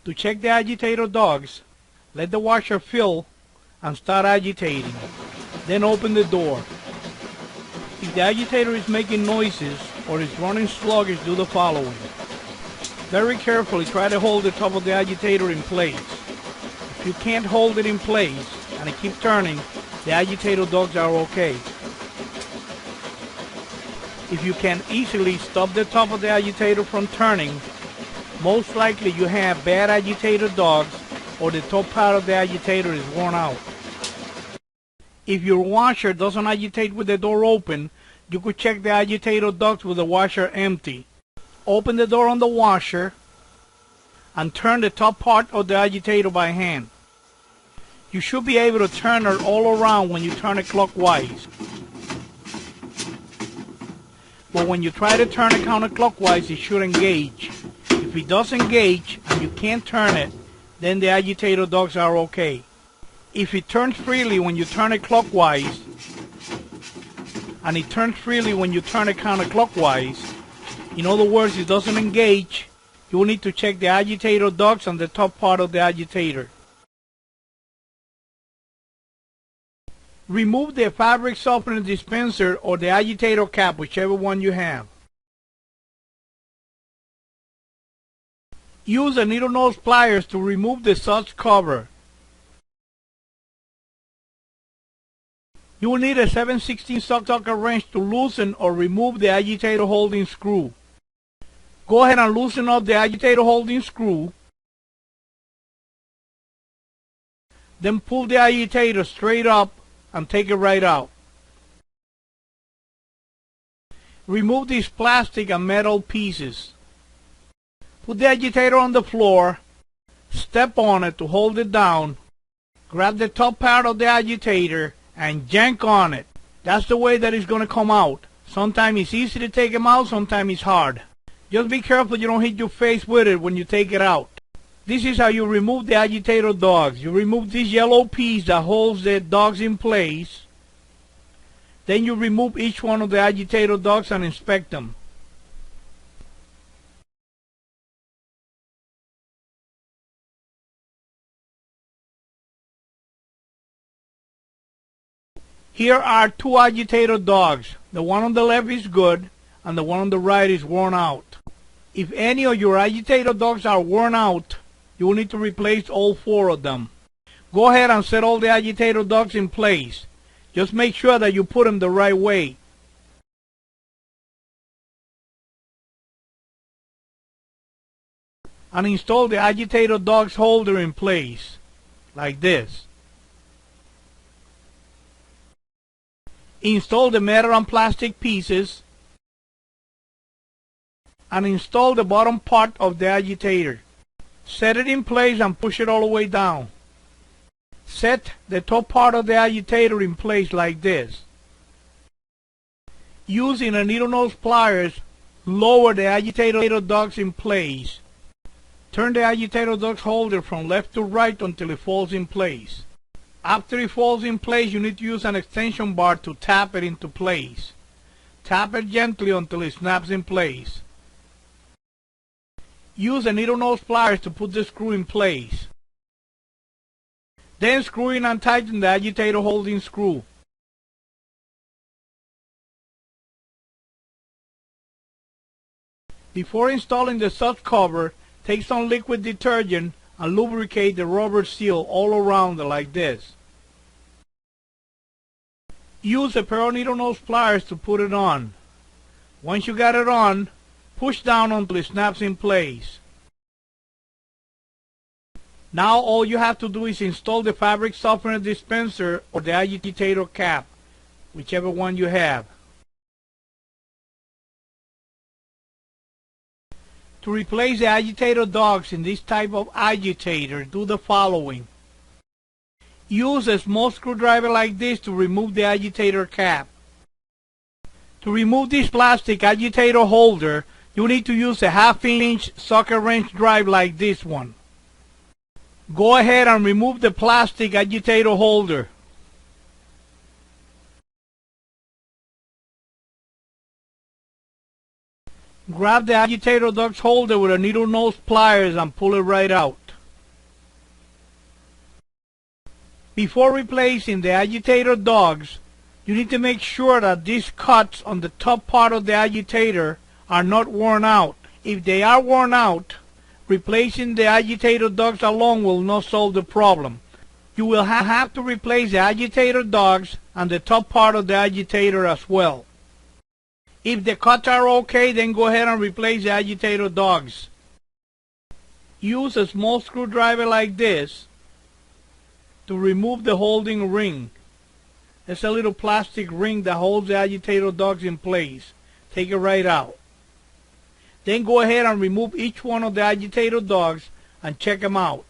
To check the agitator dogs, let the washer fill and start agitating. Then open the door. If the agitator is making noises or is running sluggish, do the following. Very carefully try to hold the top of the agitator in place. If you can't hold it in place and it keeps turning, the agitator dogs are okay. If you can easily stop the top of the agitator from turning, most likely you have bad agitator dogs or the top part of the agitator is worn out. If your washer doesn't agitate with the door open, you could check the agitator ducts with the washer empty. Open the door on the washer and turn the top part of the agitator by hand. You should be able to turn it all around when you turn it clockwise. But when you try to turn it counterclockwise, it should engage. If it does engage and you can't turn it, then the agitator dogs are okay. If it turns freely when you turn it clockwise, and it turns freely when you turn it counterclockwise, in other words, it doesn't engage, you will need to check the agitator ducts and the top part of the agitator. Remove the fabric softener dispenser or the agitator cap, whichever one you have. Use the needle nose pliers to remove the suds cover. You will need a 7/16 sucker wrench to loosen or remove the agitator holding screw. Go ahead and loosen up the agitator holding screw. Then pull the agitator straight up and take it right out. Remove these plastic and metal pieces. Put the agitator on the floor, step on it to hold it down, grab the top part of the agitator and yank on it. That's the way that it's going to come out. Sometimes it's easy to take them out, sometimes it's hard. Just be careful you don't hit your face with it when you take it out. This is how you remove the agitator dogs. You remove this yellow piece that holds the dogs in place. Then you remove each one of the agitator dogs and inspect them. Here are two agitator dogs. The one on the left is good and the one on the right is worn out. If any of your agitator dogs are worn out, you will need to replace all four of them. Go ahead and set all the agitator dogs in place. Just make sure that you put them the right way. And install the agitator dogs holder in place, like this. Install the metal and plastic pieces and install the bottom part of the agitator. Set it in place and push it all the way down. Set the top part of the agitator in place like this. Using a needle nose pliers, lower the agitator dogs in place. Turn the agitator dogs holder from left to right until it falls in place. After it falls in place, you need to use an extension bar to tap it into place. Tap it gently until it snaps in place. Use a needle nose pliers to put the screw in place. Then screw in and tighten the agitator holding screw. Before installing the suds cover, take some liquid detergent and lubricate the rubber seal all around like this. Use a pair of needle nose pliers to put it on. Once you got it on, push down until it snaps in place. Now all you have to do is install the fabric softener dispenser or the agitator cap, whichever one you have. To replace the agitator dogs in this type of agitator, do the following. Use a small screwdriver like this to remove the agitator cap. To remove this plastic agitator holder, you need to use a 1/2 inch sucker wrench drive like this one. Go ahead and remove the plastic agitator holder. Grab the agitator ducts holder with a needle nose pliers and pull it right out. Before replacing the agitator dogs, you need to make sure that these cuts on the top part of the agitator are not worn out. If they are worn out, replacing the agitator dogs alone will not solve the problem. You will have to replace the agitator dogs and the top part of the agitator as well. If the cuts are okay, then go ahead and replace the agitator dogs. Use a small screwdriver like this to remove the holding ring. It's a little plastic ring that holds the agitator dogs in place. Take it right out. Then go ahead and remove each one of the agitator dogs and check them out.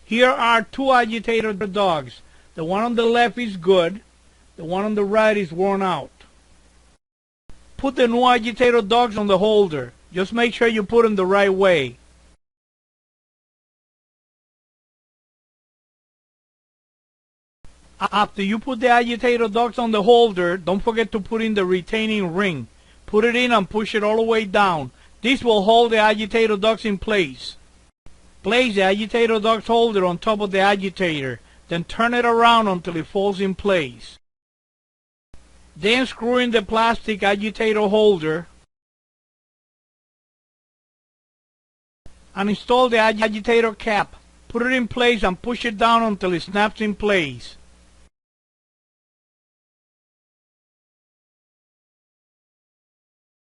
Here are two agitator dogs. The one on the left is good. The one on the right is worn out. Put the new agitator dogs on the holder. Just make sure you put them the right way. After you put the agitator dogs on the holder, don't forget to put in the retaining ring. Put it in and push it all the way down. This will hold the agitator dogs in place. Place the agitator dogs holder on top of the agitator, then turn it around until it falls in place. Then screw in the plastic agitator holder and install the agitator cap. Put it in place and push it down until it snaps in place.